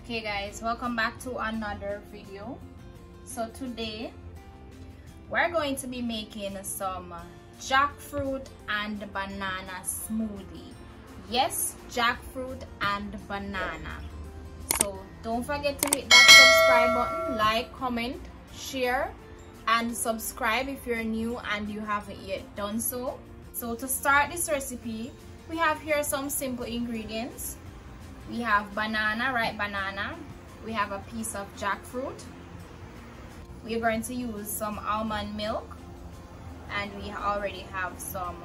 Okay guys, welcome back to another video. So today we're going to be making some jackfruit and banana smoothie. Yes, jackfruit and banana. So don't forget to hit that subscribe button, like, comment, share, and subscribe if you're new and you haven't yet done so. So to start this recipe, we have here some simple ingredients. We have banana, ripe banana. We have a piece of jackfruit. We are going to use some almond milk, and we already have some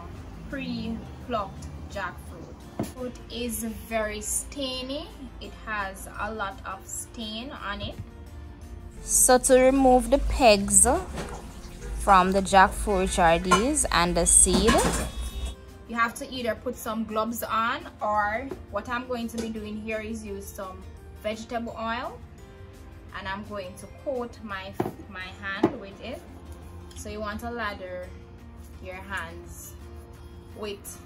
pre-plucked jackfruit. Fruit is very stainy. It has a lot of stain on it. So to remove the pegs from the jackfruit, which are these, and the seed, you have to either put some gloves on, or what I'm going to be doing here is use some vegetable oil, and I'm going to coat my hand with it. So you want to lather your hands with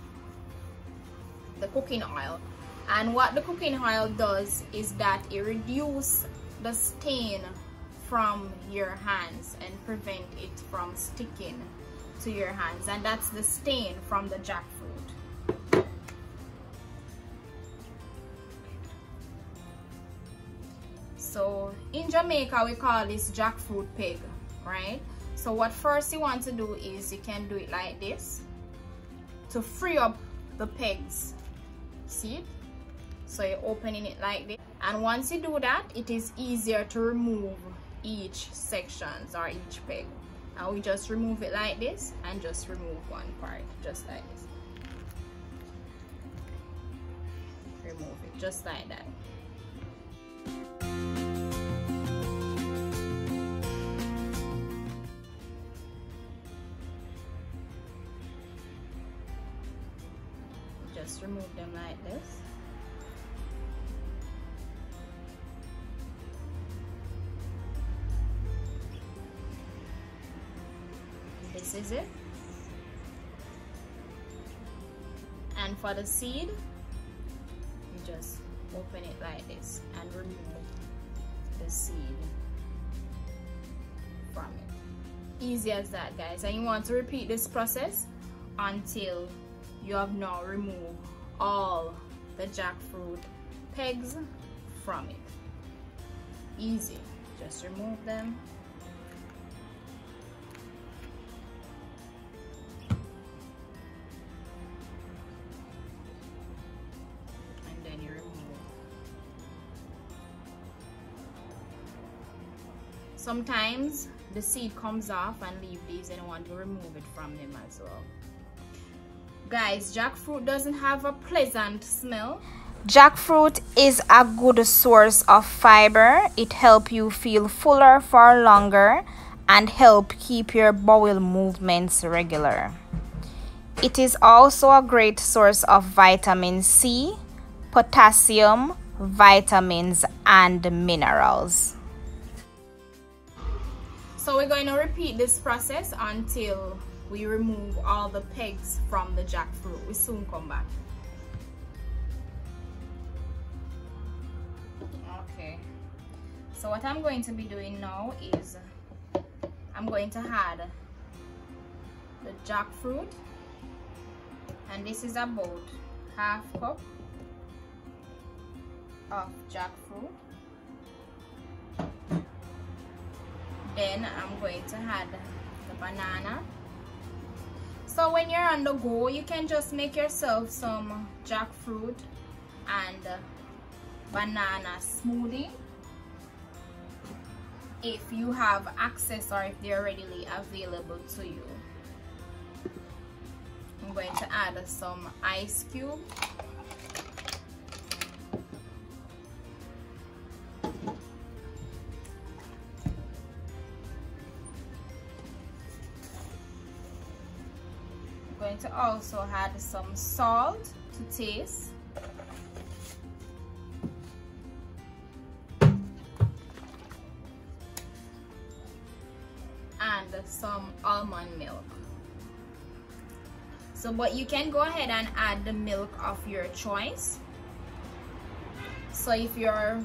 the cooking oil, and what the cooking oil does is that it reduces the stain from your hands and prevent it from sticking to your hands, and that's the stain from the jackfruit. So in Jamaica we call this jackfruit peg, right? So what first you want to do is you can do it like this to free up the pegs. See it? So you're opening it like this, and once you do that, it is easier to remove each sections or each peg. And we just remove it like this, and just remove one part just like this. Remove it just like that. Just remove them like this. This is it. And for the seed, you just open it like this and remove the seed from it. Easy as that, guys. And you want to repeat this process until you have now removed all the jackfruit pegs from it. Easy. Just remove them. Sometimes the seed comes off and leave these, and you want to remove it from them as well. Guys, jackfruit doesn't have a pleasant smell. Jackfruit is a good source of fiber. It helps you feel fuller for longer and help keep your bowel movements regular. It is also a great source of vitamin C, potassium, vitamins, and minerals. So we're going to repeat this process until we remove all the pegs from the jackfruit. We soon come back. Okay, so what I'm going to be doing now is I'm going to add the jackfruit, and this is about half cup of jackfruit. Then I'm going to add the banana. So when you're on the go, you can just make yourself some jackfruit and banana smoothie if you have access or if they're readily available to you. I'm going to add some ice cube. Going to also add some salt to taste, and some almond milk. So but you can go ahead and add the milk of your choice. So if you're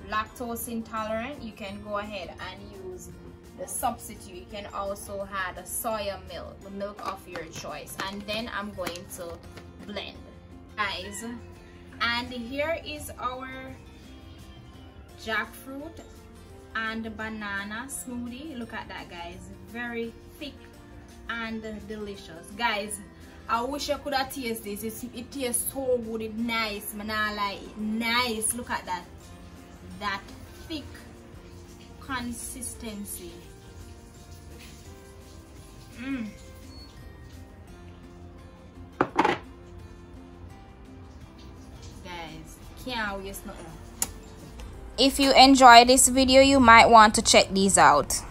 lactose intolerant, you can go ahead and use the substitute. You can also add soya milk, the milk of your choice. And then I'm going to blend, guys. And here is our jackfruit and banana smoothie. Look at that, guys. Very thick and delicious, guys. I wish I could have tasted this. It tastes so good. It's nice, man. I like it. Nice. Look at that thick consistency. Guys, can't waste nothing. If you enjoyed this video, you might want to check these out.